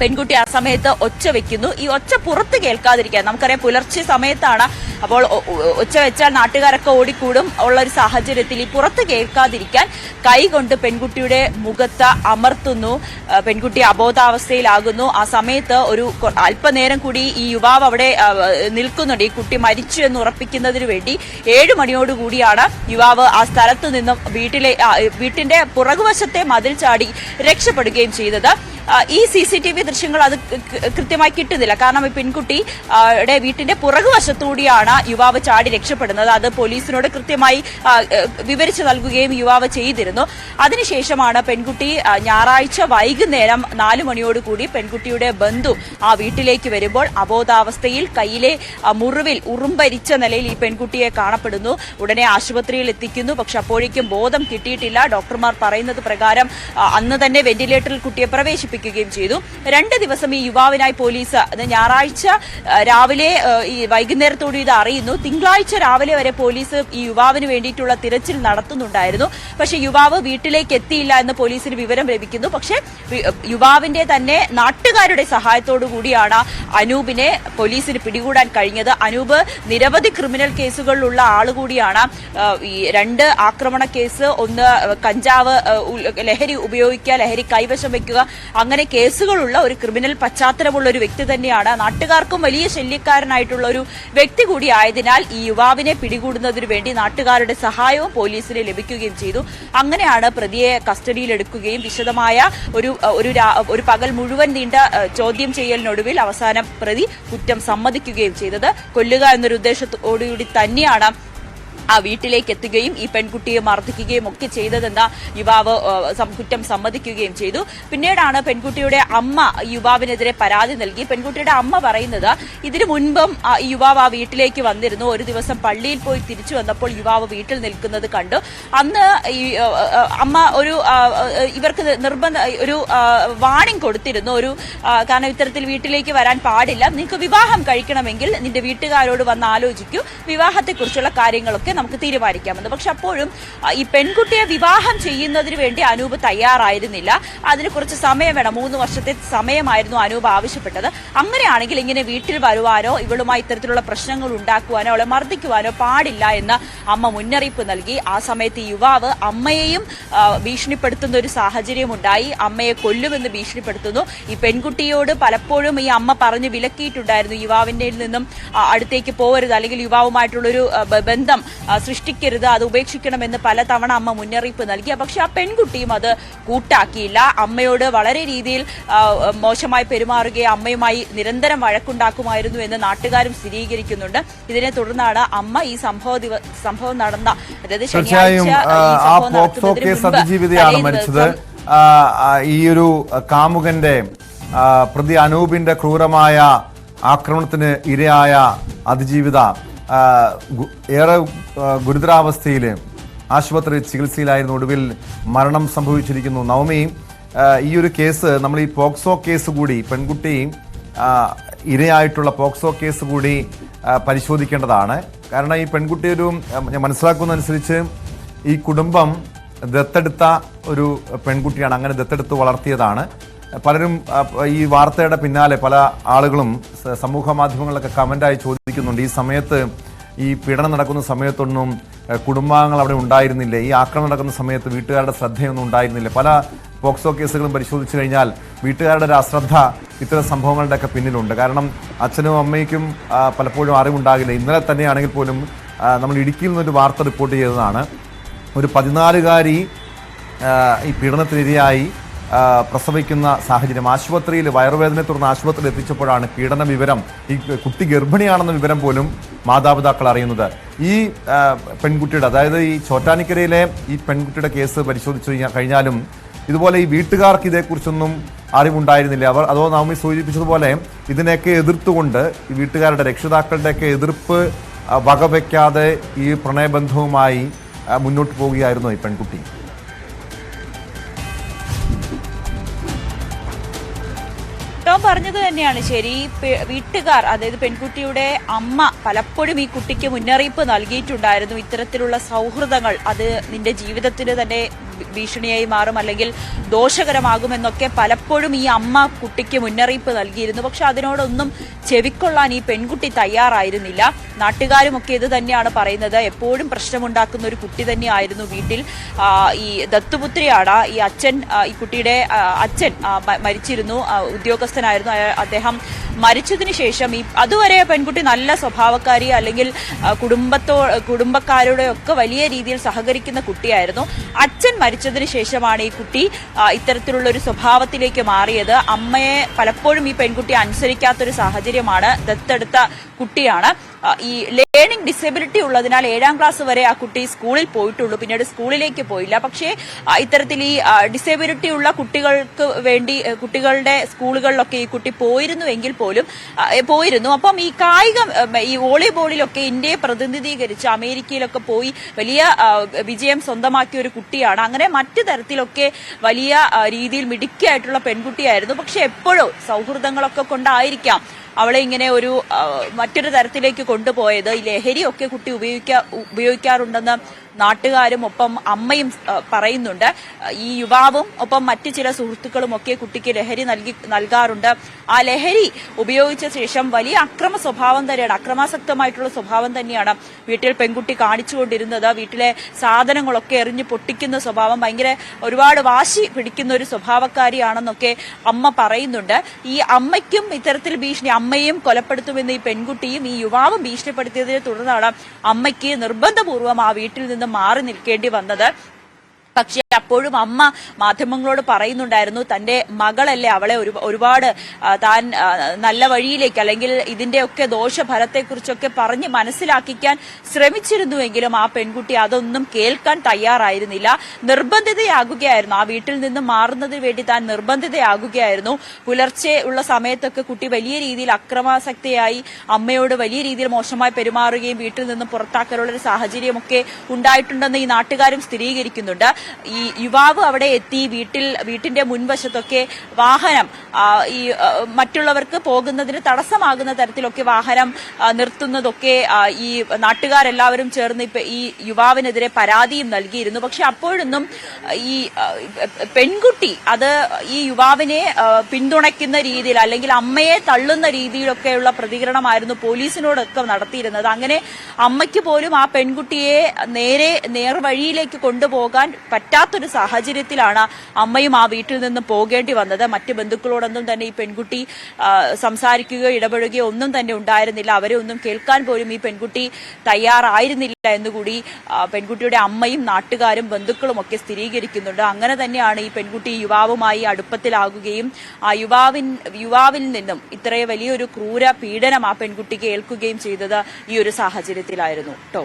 പെൺകുട്ടി ആ സമയത്ത് ഒച്ച വെക്കുന്നു. ഈ ഒച്ച പുറത്ത് കേൾക്കാതിരിക്കാൻ, നമുക്കറിയാം പുലർച്ചെ സമയത്താണ്, അപ്പോൾ ഒച്ച വെച്ചാൽ നാട്ടുകാരൊക്കെ ഓടിക്കൂടും ഉള്ള ഒരു സാഹചര്യത്തിൽ ഈ പുറത്ത് കേൾക്കാതിരിക്കാൻ കൈകൊണ്ട് പെൺകുട്ടിയുടെ മുഖത്ത് അമർത്തുന്നു. പെൺകുട്ടി അബോധാവസ്ഥയിലാകുന്നു. ആ സമയത്ത് ഒരു അല്പനേരം കൂടി ഈ യുവാവ് അവിടെ നിൽക്കുന്നുണ്ട്. ഈ കുട്ടി മരിച്ചു എന്ന് ഉറപ്പിക്കുന്നതിന് വേണ്ടി 7 മണിയോടുകൂടിയാണ് യുവാവ് ആ സ്ഥലത്തു നിന്നും വീട്ടിന്റെ പുറകുവശത്തെ മതിൽ ചാടി രക്ഷപ്പെടുകയും ചെയ്തത്. ഈ CCTV ദൃശ്യങ്ങൾ അത് കൃത്യമായി കിട്ടുന്നില്ല. കാരണം ഈ പെൺകുട്ടിയുടെ വീട്ടിന്റെ പുറകുവശത്തുകൂടിയാണ് യുവാവ് ചാടി രക്ഷപ്പെടുന്നത്. അത് പോലീസിനോട് കൃത്യമായി വിവരിച്ചു നൽകുകയും യുവാവ് ചെയ്തിരുന്നു. അതിനുശേഷമാണ് പെൺകുട്ടി ഞായറാഴ്ച വൈകുന്നേരം 4 മണിയോടുകൂടി പെൺകുട്ടിയുടെ ബന്ധു ആ വീട്ടിലേക്ക് വരുമ്പോൾ അബോധാവസ്ഥയിൽ കയ്യിലെ മുറിവിൽ ഉറുമ്പരിച്ച നിലയിൽ ഈ പെൺകുട്ടിയെ കാണപ്പെടുന്നു. ഉടനെ ആശുപത്രിയിൽ എത്തിക്കുന്നു. പക്ഷെ അപ്പോഴേക്കും ബോധം കിട്ടിയിട്ടില്ല. ഡോക്ടർമാർ പറയുന്നത് പ്രകാരം അന്ന് തന്നെ വെന്റിലേറ്ററിൽ കുട്ടിയെ പ്രവേശിപ്പിക്കുകയും ചെയ്തു. 2 ദിവസം ഈ യുവാവിനായി പോലീസ് ഞായറാഴ്ച രാവിലെ ഈ വൈകുന്നേരത്തോട് ഇത് അറിയുന്നു. തിങ്കളാഴ്ച രാവിലെ വരെ പോലീസ് ഈ യുവാവിന് വേണ്ടിയിട്ടുള്ള തിരച്ചിൽ നടത്തുന്നുണ്ടായിരുന്നു. പക്ഷെ യുവാവ് വീട്ടിലേക്ക് എത്തിയില്ല എന്ന് പോലീസിന് വിവരം ലഭിക്കുന്നു. പക്ഷെ യുവാവിന്റെ തന്നെ നാട്ടുകാരുടെ സഹായത്തോടു കൂടിയാണ് അനൂപിനെ പോലീസിന് പിടികൂടാൻ കഴിഞ്ഞത്. അനൂപ് നിരവധി ക്രിമിനൽ കേസുകളിലുള്ള ആളുകൂടിയാണ്. ഈ 2 ആക്രമണ കേസ്, 1 കഞ്ചാവ് ലഹരി ഉപയോഗിക്കുക, ലഹരി കൈവശം വെക്കുക, അങ്ങനെ കേസുകളുള്ള ഒരു ക്രിമിനൽ പശ്ചാത്തലമുള്ള ഒരു വ്യക്തി തന്നെയാണ്. നാട്ടുകാർക്കും വലിയ ശല്യക്കാരനായിട്ടുള്ള ഒരു വ്യക്തി കൂടി ആയതിനാൽ ഈ യുവാവിനെ പിടികൂടുന്നതിനു വേണ്ടി നാട്ടുകാരുടെ സഹായവും പോലീസിന് ലഭിക്കുകയും ചെയ്തു. അങ്ങനെയാണ് പ്രതിയെ കസ്റ്റഡിയിലെടുക്കുകയും വിശദമായ ഒരു പകൽ മുഴുവൻ നീണ്ട ചോദ്യം ചെയ്യലിനൊടുവിൽ അവസാനം പ്രതി കുറ്റം സമ്മതിക്കുകയും ചെയ്തത്. കൊല്ലുക എന്നൊരു ഉദ്ദേശത്തോടുകൂടി തന്നെയാണ് ആ വീട്ടിലേക്ക് എത്തുകയും ഈ പെൺകുട്ടിയെ മർദ്ദിക്കുകയും ഒക്കെ ചെയ്തതെന്ന യുവാവ് കുറ്റം സമ്മതിക്കുകയും ചെയ്തു. പിന്നീടാണ് പെൺകുട്ടിയുടെ അമ്മ യുവാവിനെതിരെ പരാതി നൽകി. പെൺകുട്ടിയുടെ അമ്മ പറയുന്നത് ഇതിനു മുൻപും ഈ യുവാവ് ആ വീട്ടിലേക്ക് വന്നിരുന്നു. ഒരു ദിവസം പള്ളിയിൽ പോയി തിരിച്ചു വന്നപ്പോൾ യുവാവ് വീട്ടിൽ നിൽക്കുന്നത് കണ്ടു. അന്ന് ഈ അമ്മ ഇവർക്ക് ഒരു വാണിംഗ് കൊടുത്തിരുന്നു. കാരണം ഇത്തരത്തിൽ വീട്ടിലേക്ക് വരാൻ പാടില്ല, നിങ്ങൾക്ക് വിവാഹം കഴിക്കണമെങ്കിൽ നിന്റെ വീട്ടുകാരോട് വന്ന് ആലോചിക്കൂ, വിവാഹത്തെക്കുറിച്ചുള്ള കാര്യങ്ങളൊക്കെ നമുക്ക് തീരുമാനിക്കാമെന്ന്. പക്ഷെ അപ്പോഴും ഈ പെൺകുട്ടിയെ വിവാഹം ചെയ്യുന്നതിന് വേണ്ടി അനൂപ് തയ്യാറായിരുന്നില്ല. അതിന് കുറച്ച് സമയം വേണം, 3 വർഷത്തെ സമയമായിരുന്നു അനൂപ് ആവശ്യപ്പെട്ടത്. അങ്ങനെയാണെങ്കിൽ ഇങ്ങനെ വീട്ടിൽ വരുവാനോ ഇവളുമായി ഇത്തരത്തിലുള്ള പ്രശ്നങ്ങൾ ഉണ്ടാക്കുവാനോ അവളെ മർദ്ദിക്കുവാനോ പാടില്ല എന്ന് അമ്മ മുന്നറിയിപ്പ് നൽകി. ആ സമയത്ത് ഈ യുവാവ് അമ്മയെയും ഭീഷണിപ്പെടുത്തുന്ന ഒരു സാഹചര്യം ഉണ്ടായി. അമ്മയെ കൊല്ലുമെന്ന് ഭീഷണിപ്പെടുത്തുന്നു. ഈ പെൺകുട്ടിയോട് പലപ്പോഴും ഈ അമ്മ പറഞ്ഞു വിലക്കിയിട്ടുണ്ടായിരുന്നു, യുവാവിന്റെ നിന്നും അടുത്തേക്ക് പോകരുത്, അല്ലെങ്കിൽ യുവാവുമായിട്ടുള്ളൊരു ബന്ധം സൃഷ്ടിക്കരുത്, അത് ഉപേക്ഷിക്കണമെന്ന് പലതവണ അമ്മ മുന്നറിയിപ്പ് നൽകി. പക്ഷെ ആ പെൺകുട്ടിയും അത് കൂട്ടാക്കിയില്ല. അമ്മയോട് വളരെ രീതിയിൽ മോശമായി പെരുമാറുകയും അമ്മയുമായി നിരന്തരം വഴക്കുണ്ടാക്കുമായിരുന്നു എന്ന് നാട്ടുകാരും സ്ഥിരീകരിക്കുന്നുണ്ട്. ഇതിനെ തുടർന്നാണ് അമ്മ ഈ സംഭവം നടന്ന, അതായത് ശനിയാഴ്ച മരിച്ചത്. ഈ ഒരു കാമുകന്റെ പ്രതി അനൂപിന്റെ ക്രൂരമായ ആക്രമണത്തിന് ഇരയായ അതിജീവിത ഏറെ ഗുരുതരാവസ്ഥയിൽ ആശുപത്രി ചികിത്സയിലായിരുന്നു. ഒടുവിൽ മരണം സംഭവിച്ചിരിക്കുന്നു. നവമി, ഈ ഒരു കേസ് നമ്മൾ ഈ പോക്സോ കേസ് കൂടി, പെൺകുട്ടി ഇരയായിട്ടുള്ള പോക്സോ കേസ് കൂടി പരിശോധിക്കേണ്ടതാണ്. കാരണം ഈ പെൺകുട്ടി ഞാൻ മനസ്സിലാക്കുന്നതനുസരിച്ച് ഈ കുടുംബം ദത്തെടുത്ത ഒരു പെൺകുട്ടിയാണ്, അങ്ങനെ ദത്തെടുത്ത് വളർത്തിയതാണ്. പലരും ഈ വാർത്തയുടെ പിന്നാലെ പല ആളുകളും സമൂഹ മാധ്യമങ്ങളിലൊക്കെ കമന്റായി ചോദിക്കുന്നുണ്ട്, ഈ സമയത്ത് ഈ പീഡനം നടക്കുന്ന സമയത്തൊന്നും കുടുംബാംഗങ്ങൾ അവിടെ ഉണ്ടായിരുന്നില്ലേ, ഈ ആക്രമണം നടക്കുന്ന സമയത്ത് വീട്ടുകാരുടെ ശ്രദ്ധയൊന്നും ഉണ്ടായിരുന്നില്ല. പല പോക്സോ കേസുകളും പരിശോധിച്ചു കഴിഞ്ഞാൽ വീട്ടുകാരുടെ ഒരു അശ്രദ്ധ ഇത്തരം സംഭവങ്ങളുടെയൊക്കെ പിന്നിലുണ്ട്. കാരണം അച്ഛനും അമ്മയ്ക്കും പലപ്പോഴും അറിവുണ്ടാകില്ല. ഇന്നലെ തന്നെയാണെങ്കിൽ പോലും നമ്മൾ ഇടുക്കിയിൽ നിന്നൊരു വാർത്ത റിപ്പോർട്ട് ചെയ്തതാണ്. ഒരു 14-കാരി ഈ പീഡനത്തിനിരയായി പ്രസവിക്കുന്ന സാഹചര്യം. ആശുപത്രിയിൽ വയറുവേദനയെ തുടർന്ന് ആശുപത്രിയിൽ എത്തിച്ചപ്പോഴാണ് പീഡന വിവരം, ഈ കുട്ടി ഗർഭിണിയാണെന്ന വിവരം പോലും മാതാപിതാക്കൾ അറിയുന്നത്. ഈ പെൺകുട്ടിയുടെ, അതായത് ഈ ചോറ്റാനിക്കരയിലെ ഈ പെൺകുട്ടിയുടെ കേസ് പരിശോധിച്ചു കഴിഞ്ഞാലും ഇതുപോലെ ഈ വീട്ടുകാർക്ക് ഇതേക്കുറിച്ചൊന്നും അറിവുണ്ടായിരുന്നില്ല. അതോ നാം സൂചിപ്പിച്ചതുപോലെ ഇതിനെയൊക്കെ എതിർത്തുകൊണ്ട് ഈ വീട്ടുകാരുടെ, രക്ഷിതാക്കളുടെയൊക്കെ എതിർപ്പ് വകവയ്ക്കാതെ ഈ പ്രണയബന്ധവുമായി മുന്നോട്ട് പോവുകയായിരുന്നു ഈ പെൺകുട്ടി. ടോം പറഞ്ഞത് തന്നെയാണ് ശരി. വീട്ടുകാർ, അതായത് പെൺകുട്ടിയുടെ അമ്മ പലപ്പോഴും ഈ കുട്ടിക്ക് മുന്നറിയിപ്പ് നൽകിയിട്ടുണ്ടായിരുന്നു, ഇത്തരത്തിലുള്ള സൗഹൃദങ്ങൾ അത് നിന്റെ ജീവിതത്തിന് തന്നെ ഭീഷണിയായി മാറും, അല്ലെങ്കിൽ ദോഷകരമാകുമെന്നൊക്കെ പലപ്പോഴും ഈ അമ്മ കുട്ടിക്ക് മുന്നറിയിപ്പ് നൽകിയിരുന്നു. പക്ഷെ അതിനോടൊന്നും ചെവിക്കൊള്ളാൻ ഈ പെൺകുട്ടി തയ്യാറായിരുന്നില്ല. നാട്ടുകാരുമൊക്കെ ഇത് തന്നെയാണ് പറയുന്നത്. എപ്പോഴും പ്രശ്നമുണ്ടാക്കുന്ന ഒരു കുട്ടി തന്നെയായിരുന്നു വീട്ടിൽ. ഈ ദത്തുപുത്രിയാണ് ഈ അച്ഛൻ. ഈ കുട്ടിയുടെ അച്ഛൻ മരിച്ചിരുന്നു, ഉദ്യോഗസ്ഥനായിരുന്നു. അദ്ദേഹം മരിച്ചതിന് ശേഷം അതുവരെ പെൺകുട്ടി നല്ല സ്വഭാവക്കാരി, അല്ലെങ്കിൽ കുടുംബക്കാരോടൊക്കെ വലിയ രീതിയിൽ സഹകരിക്കുന്ന കുട്ടിയായിരുന്നു. അച്ഛൻ മരിച്ചതിന് ശേഷമാണ് ഈ കുട്ടി ഇത്തരത്തിലുള്ള ഒരു സ്വഭാവത്തിലേക്ക് മാറിയത്. അമ്മയെ പലപ്പോഴും ഈ പെൺകുട്ടി അനുസരിക്കാത്തൊരു സാഹചര്യമാണ്. ദത്തെടുത്ത കുട്ടിയാണ്. ഈ ലേണിംഗ് ഡിസബിലിറ്റി ഉള്ളതിനാൽ 7ാം ക്ലാസ് വരെ ആ കുട്ടി സ്കൂളിൽ പോയിട്ടുള്ളൂ, പിന്നീട് സ്കൂളിലേക്ക് പോയില്ല. പക്ഷേ ഇത്തരത്തിൽ ഈ ഡിസബിലിറ്റി ഉള്ള കുട്ടികൾക്ക് വേണ്ടി കുട്ടികളുടെ സ്കൂളുകളിലൊക്കെ ഈ കുട്ടി പോയിരുന്നു. അപ്പം ഈ വോളിബോളിലൊക്കെ ഇന്ത്യയെ പ്രതിനിധീകരിച്ച് അമേരിക്കയിലൊക്കെ പോയി വലിയ വിജയം സ്വന്തമാക്കിയ ഒരു കുട്ടിയാണ്. അങ്ങനെ മറ്റു തരത്തിലൊക്കെ വലിയ രീതിയിൽ മിടുക്കിയായിട്ടുള്ള പെൺകുട്ടിയായിരുന്നു. പക്ഷെ എപ്പോഴും സൗഹൃദങ്ങളൊക്കെ കൊണ്ടായിരിക്കാം അവളെ ഇങ്ങനെ മറ്റൊരു തരത്തിലേക്ക് കൊണ്ടുപോയത്. ഈ ലഹരിയൊക്കെ കുട്ടി ഉപയോഗിക്കാറുണ്ടെന്ന് നാട്ടുകാരും ഒപ്പം അമ്മയും പറയുന്നുണ്ട്. ഈ യുവാവും ഒപ്പം മറ്റു ചില സുഹൃത്തുക്കളും ഒക്കെ കുട്ടിക്ക് ലഹരി നൽകാറുണ്ട്. ആ ലഹരി ഉപയോഗിച്ച ശേഷം വലിയ അക്രമാസക്തമായിട്ടുള്ള സ്വഭാവം തന്നെയാണ് വീട്ടിൽ പെൺകുട്ടി കാണിച്ചുകൊണ്ടിരുന്നത്. വീട്ടിലെ സാധനങ്ങളൊക്കെ എറിഞ്ഞ് പൊട്ടിക്കുന്ന സ്വഭാവം, ഒരുപാട് വാശി പിടിക്കുന്ന ഒരു സ്വഭാവക്കാരിയാണെന്നൊക്കെ അമ്മ പറയുന്നുണ്ട്. ഈ അമ്മയ്ക്കും ഇത്തരത്തിൽ അമ്മയും കൊലപ്പെടുത്തുമെന്ന് ഈ പെൺകുട്ടിയും ഈ യുവാവും ഭീഷണിപ്പെടുത്തിയതിനെ തുടർന്നാണ് അമ്മയ്ക്ക് നിർബന്ധപൂർവ്വം ആ വീട്ടിൽ നിന്ന് മാറി നിൽക്കേണ്ടി വന്നത്. പക്ഷെ അപ്പോഴും അമ്മ മാധ്യമങ്ങളോട് പറയുന്നുണ്ടായിരുന്നു, തന്റെ മകളല്ലേ, അവളെ ഒരുപാട് താൻ നല്ല വഴിയിലേക്ക്, അല്ലെങ്കിൽ ഇതിന്റെയൊക്കെ ദോഷഫലത്തെക്കുറിച്ചൊക്കെ പറഞ്ഞ് മനസ്സിലാക്കിക്കാൻ ശ്രമിച്ചിരുന്നുവെങ്കിലും ആ പെൺകുട്ടി അതൊന്നും കേൾക്കാൻ തയ്യാറായിരുന്നില്ല. നിർബന്ധിതയാകുകയായിരുന്നു. ആ വീട്ടിൽ നിന്ന് മാറുന്നതിന് വേണ്ടി താൻ നിർബന്ധിതയാകുകയായിരുന്നു. പുലർച്ചെ ഉള്ള സമയത്തൊക്കെ കുട്ടി വലിയ രീതിയിൽ അക്രമാസക്തയായി വീട്ടിൽ വലിയ രീതിയിൽ മോശമായി പെരുമാറുകയും വീട്ടിൽ നിന്ന് പുറത്താക്കാനുള്ള ഒരു സാഹചര്യമൊക്കെ ഉണ്ടായിട്ടുണ്ടെന്ന് ഈ നാട്ടുകാരും സ്ഥിരീകരിക്കുന്നുണ്ട്. ഈ യുവാവ് അവിടെ എത്തി വീട്ടിന്റെ മുൻവശത്തൊക്കെ വാഹനം മറ്റുള്ളവർക്ക് പോകുന്നതിന് തടസ്സമാകുന്ന തരത്തിലൊക്കെ വാഹനം നിർത്തുന്നതൊക്കെ ഈ നാട്ടുകാരെല്ലാവരും ചേർന്ന് ഈ യുവാവിനെതിരെ പരാതിയും നൽകിയിരുന്നു. പക്ഷെ അപ്പോഴൊന്നും ഈ പെൺകുട്ടി ഈ യുവാവിനെ പിന്തുണയ്ക്കുന്ന രീതിയിൽ, അല്ലെങ്കിൽ അമ്മയെ തള്ളുന്ന രീതിയിലൊക്കെയുള്ള പ്രതികരണമായിരുന്നു പോലീസിനോടൊക്കെ നടത്തിയിരുന്നത്. അങ്ങനെ അമ്മയ്ക്ക് പോലും ആ പെൺകുട്ടിയെ നേർവഴിയിലേക്ക് കൊണ്ടുപോകാൻ പറ്റാത്തൊരു സാഹചര്യത്തിലാണ് അമ്മയും ആ വീട്ടിൽ നിന്ന് പോകേണ്ടി വന്നത്. മറ്റ് ബന്ധുക്കളോടൊന്നും തന്നെ ഈ പെൺകുട്ടി സംസാരിക്കുകയോ ഇടപെടുകയോ ഒന്നും തന്നെ ഉണ്ടായിരുന്നില്ല. അവരെ ഒന്നും കേൾക്കാൻ പോലും ഈ പെൺകുട്ടി തയ്യാറായിരുന്നില്ല എന്നുകൂടി പെൺകുട്ടിയുടെ അമ്മയും നാട്ടുകാരും ബന്ധുക്കളും ഒക്കെ സ്ഥിരീകരിക്കുന്നുണ്ട്. അങ്ങനെ തന്നെയാണ് ഈ പെൺകുട്ടി യുവാവുമായി അടുപ്പത്തിലാകുകയും ആ യുവാവിൽ നിന്നും ഇത്രയും വലിയൊരു ക്രൂര പീഡനം ആ പെൺകുട്ടിക്ക് ഏൽക്കുകയും ചെയ്തത് ഈ ഒരു സാഹചര്യത്തിലായിരുന്നു.